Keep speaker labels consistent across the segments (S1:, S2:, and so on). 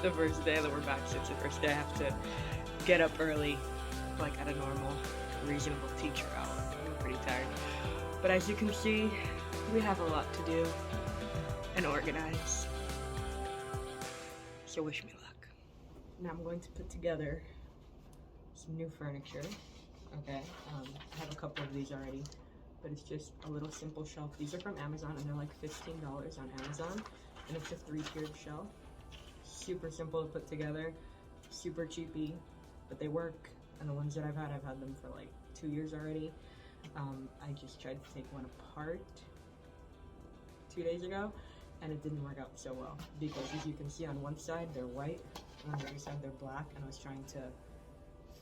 S1: the first day that we're back. So it's the first day I have to get up early, like at a normal, reasonable teacher hour. I'm pretty tired. But as you can see, we have a lot to do and organize. So wish me luck. Now I'm going to put together some new furniture. Okay, I have a couple of these already, but it's just a little simple shelf. These are from Amazon and they're like $15 on Amazon, and it's a 3-tiered shelf. Super simple to put together, super cheapy, but they work. And the ones that I've had them for like 2 years already. I just tried to take one apart 2 days ago, and it didn't work out so well because, as you can see, on one side they're white and on the other side they're black, and I was trying to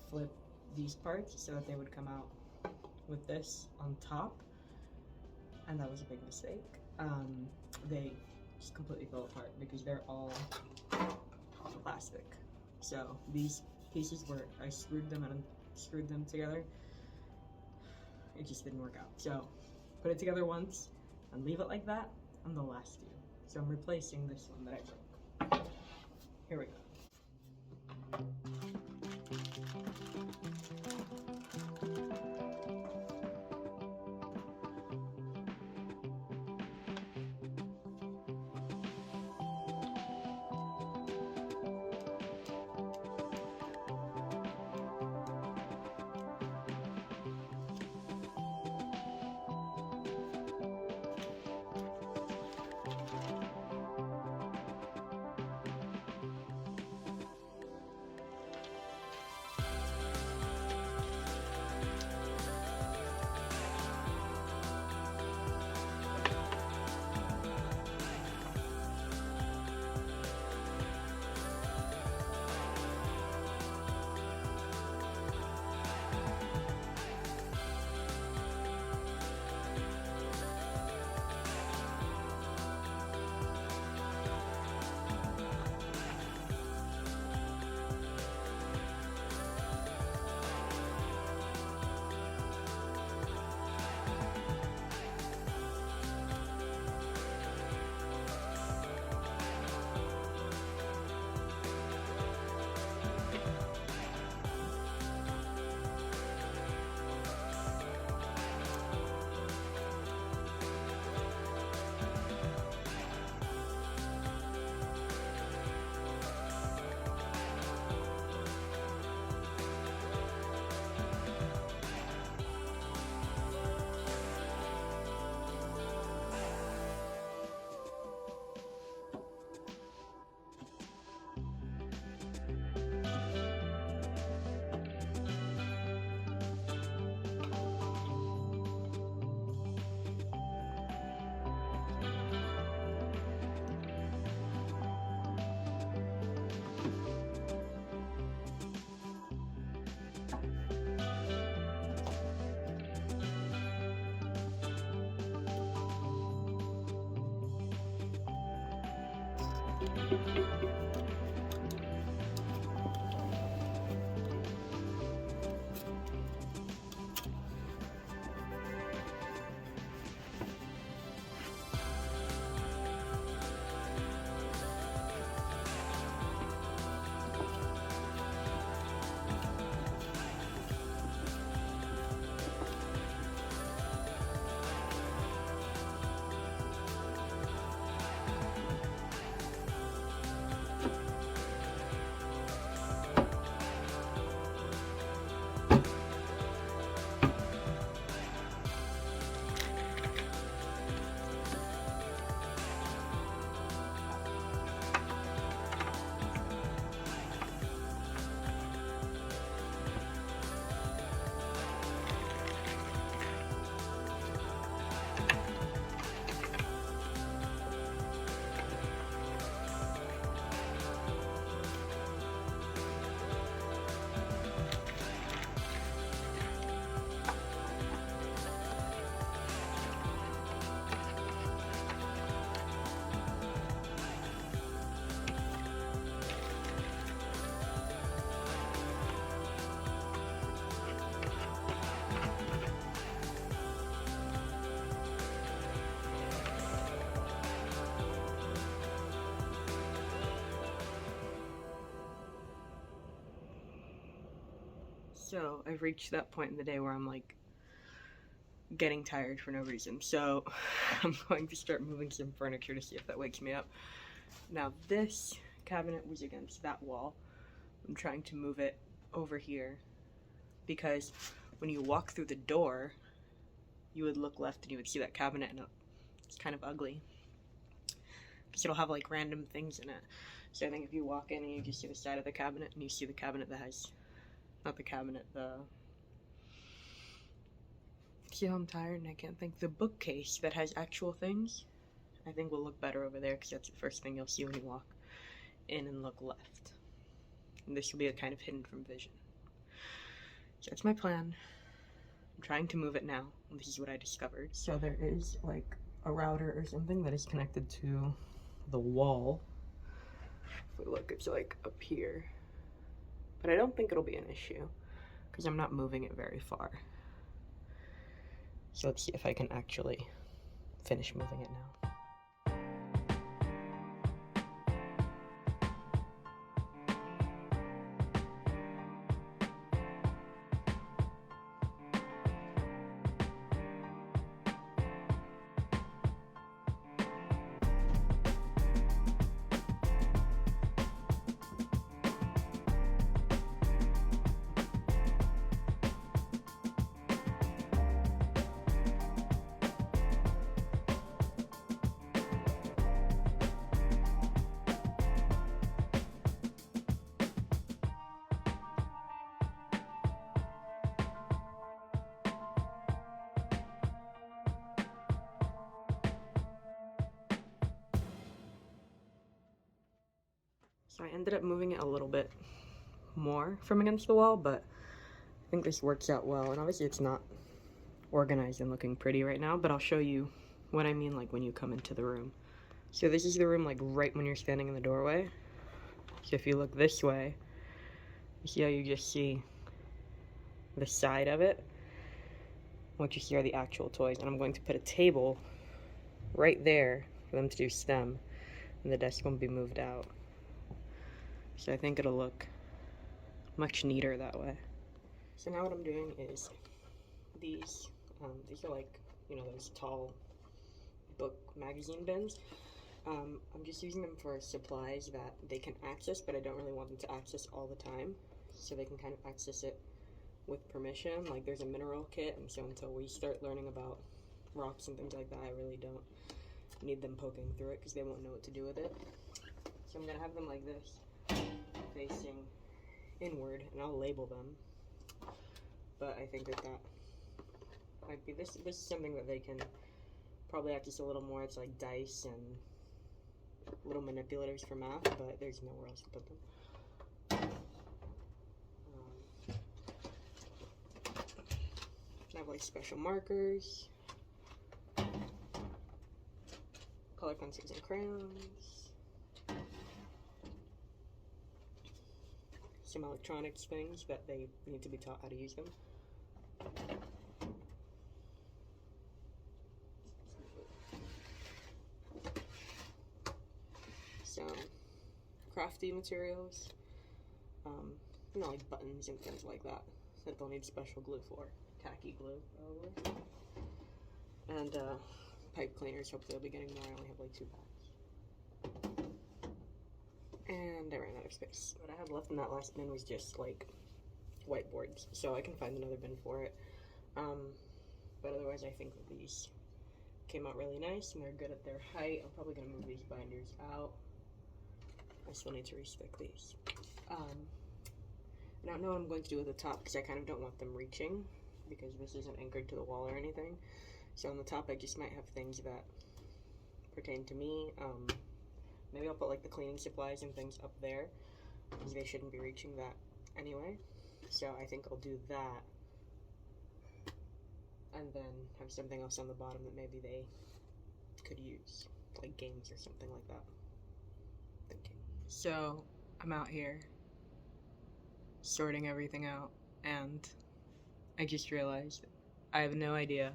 S1: flip these parts so that they would come out with this on top, and that was a big mistake. They just completely fell apart because they're all plastic. So these pieces where I screwed them and screwed them together, it just didn't work out. So put it together once and leave it like that, and they'll last you. So I'm replacing this one that I broke. Here we go. So I've reached that point in the day where I'm like getting tired for no reason. So I'm going to start moving some furniture to see if that wakes me up. Now this cabinet was against that wall. I'm trying to move it over here because when you walk through the door, you would look left and you would see that cabinet, and it's kind of ugly because it'll have like random things in it. So I think if you walk in and you just see the side of the cabinet and you see the cabinet that has, not the cabinet, see how I'm tired and I can't think, the bookcase that has actual things, I think will look better over there because that's the first thing you'll see when you walk in and look left. And this will be a kind of hidden from vision. So that's my plan. I'm trying to move it now. This is what I discovered. So there is like a router or something that is connected to the wall. If we look, it's like up here. But I don't think it'll be an issue because I'm not moving it very far. So let's see if I can actually finish moving it now. So I ended up moving it a little bit more from against the wall, but I think this works out well. And obviously it's not organized and looking pretty right now, but I'll show you what I mean like when you come into the room. So this is the room like right when you're standing in the doorway. So if you look this way, you see how you just see the side of it. What you see are the actual toys, and I'm going to put a table right there for them to do STEM, and the desk won't be moved out. So I think it'll look much neater that way. So now what I'm doing is these are like, you know, those tall book magazine bins. I'm just using them for supplies that they can access, but I don't really want them to access all the time. So they can kind of access it with permission. Like there's a mineral kit, and so until we start learning about rocks and things like that, I really don't need them poking through it because they won't know what to do with it. So I'm gonna have them like this, facing inward, and I'll label them. But I think that might be, this is something that they can probably access a little more. It's like dice and little manipulators for math, but there's nowhere else to put them. I have like special markers, color pencils and crayons, some electronics things that they need to be taught how to use them. Some crafty materials, you know, like buttons and things like that they'll need special glue for. Tacky glue, probably. And pipe cleaners, hopefully I'll be getting more. I only have like 2 packs. And I ran out of space. What I had left in that last bin was just like whiteboards, so I can find another bin for it. But otherwise I think that these came out really nice and they're good at their height. I'm probably gonna move these binders out. I still need to restick these. I don't know what I'm going to do with the top because I kind of don't want them reaching because this isn't anchored to the wall or anything. So on the top I just might have things that pertain to me. Maybe I'll put like the cleaning supplies and things up there because they shouldn't be reaching that anyway. So I think I'll do that. And then have something else on the bottom that maybe they could use, like games or something like that. Thinking. So I'm out here sorting everything out, and I just realized I have no idea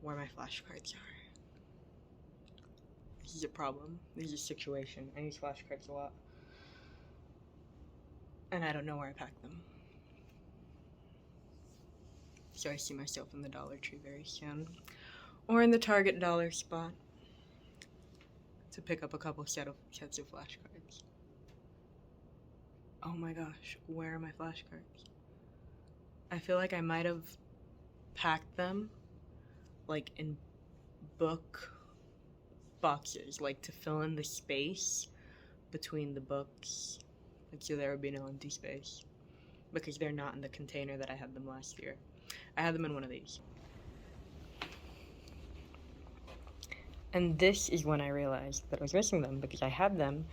S1: where my flashcards are. This is a problem. This is a situation. I use flashcards a lot, and I don't know where I packed them. So I see myself in the Dollar Tree very soon. Or in the Target dollar spot. To pick up a couple sets of flashcards. Oh my gosh, where are my flashcards? I feel like I might have packed them like in book boxes, like to fill in the space between the books, like so there would be no empty space, because they're not in the container that I had them last year. I had them in one of these. And this is when I realized that I was missing them, because I had them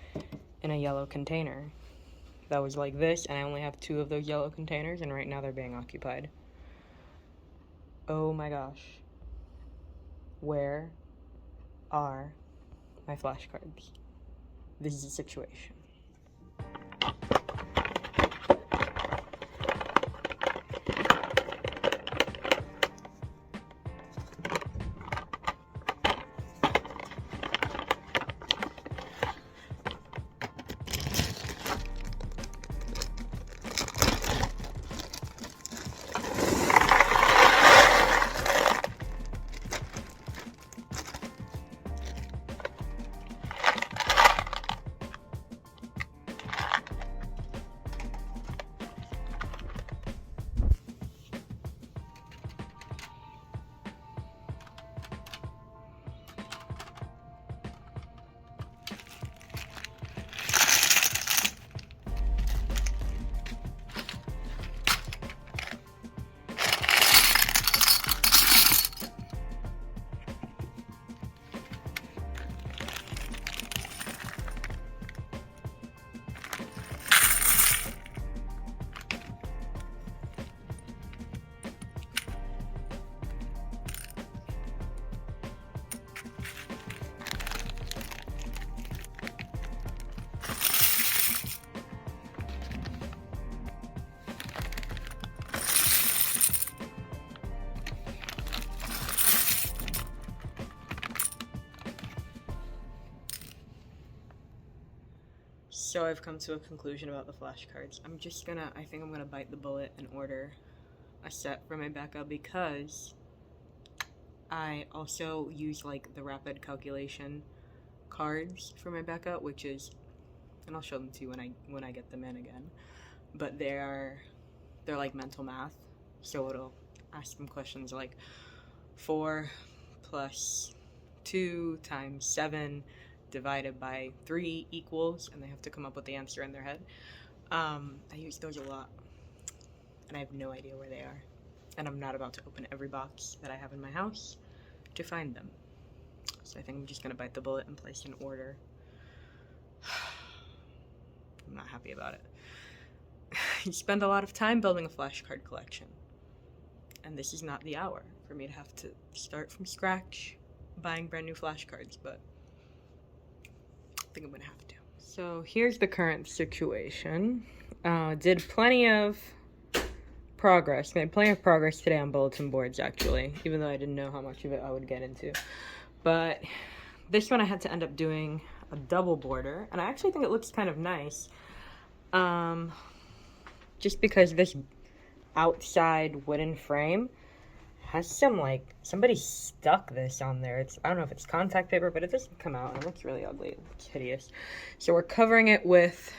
S1: in a yellow container that was like this, and I only have 2 of those yellow containers, and right now they're being occupied. Oh my gosh. Where are my flashcards? This is a situation. So I've come to a conclusion about the flashcards. I think I'm gonna bite the bullet and order a set for my backup, because I also use like the rapid calculation cards for my backup, which is, and I'll show them to you when I get them in again. But they're like mental math, so it'll ask them questions like 4 plus 2 times 7 divided by 3 equals, and they have to come up with the answer in their head. I use those a lot, and I have no idea where they are. And I'm not about to open every box that I have in my house to find them. So I think I'm just gonna bite the bullet and place an order. I'm not happy about it. You spend a lot of time building a flashcard collection, and this is not the hour for me to have to start from scratch buying brand new flashcards, but I think I'm gonna have to. So here's the current situation. Did plenty of progress. Made plenty of progress today on bulletin boards, actually, even though I didn't know how much of it I would get into. But this one I had to end up doing a double border, and I actually think it looks kind of nice. Just because this outside wooden frame has some, like, somebody stuck this on there. I don't know if it's contact paper, but it doesn't come out, and it looks really ugly. It looks hideous. So we're covering it with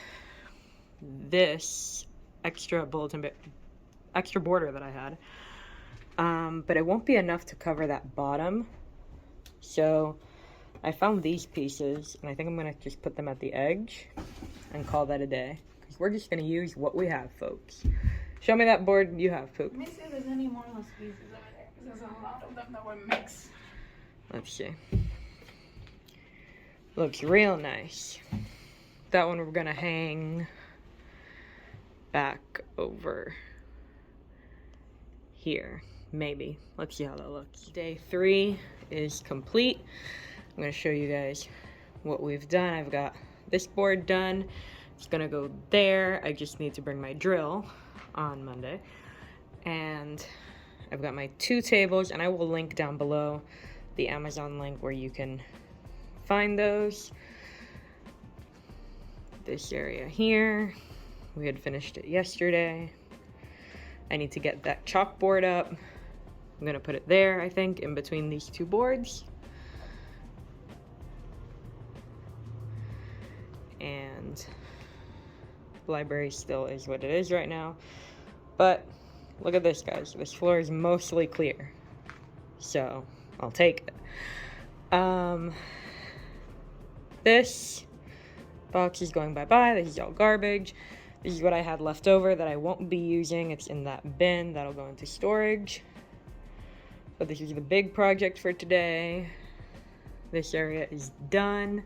S1: this extra border that I had. But it won't be enough to cover that bottom. So I found these pieces, and I think I'm gonna just put them at the edge and call that a day. Because we're just gonna use what we have, folks. Show me that board you have, Poop.
S2: Let me see if there's any more of those pieces over there. There's a lot of them that were mixed.
S1: Let's see. Looks real nice. That one we're gonna hang back over here, maybe. Let's see how that looks. Day 3 is complete. I'm gonna show you guys what we've done. I've got this board done. It's gonna go there. I just need to bring my drill on Monday. And I've got my 2 tables, and I will link down below the Amazon link where you can find those. This area here, we had finished it yesterday. I need to get that chalkboard up I'm gonna put it there, I think, in between these two boards. And the library still is what it is right now. But look at this, guys. This floor is mostly clear. So I'll take it. This box is going bye-bye. This is all garbage. This is what I had left over that I won't be using. It's in that bin. That'll go into storage. So this is the big project for today. This area is done.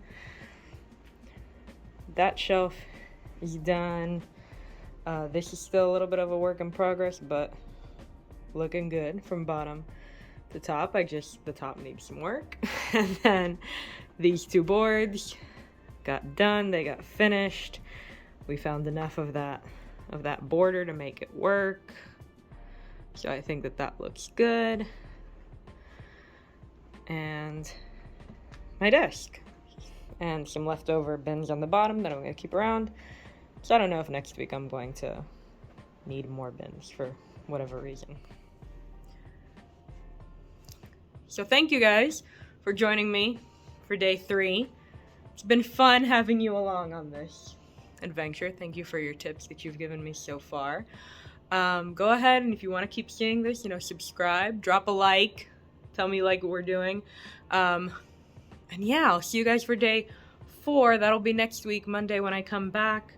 S1: That shelf is done. This is still a little bit of a work in progress, but looking good from bottom to top. The top needs some work. And then these two boards got done. They got finished. We found enough of that border to make it work. So I think that looks good. And my desk. And some leftover bins on the bottom that I'm going to keep around. So I don't know if next week I'm going to need more bins for whatever reason. So thank you guys for joining me for day 3. It's been fun having you along on this adventure. Thank you for your tips that you've given me so far. Go ahead, and if you want to keep seeing this, subscribe, drop a like, tell me you like what we're doing. And yeah, I'll see you guys for day 4. That'll be next week, Monday, when I come back.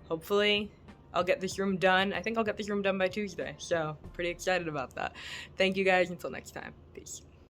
S1: Hopefully, I'll get this room done. I think I'll get this room done by Tuesday, so I'm pretty excited about that. Thank you guys. Until next time. Peace.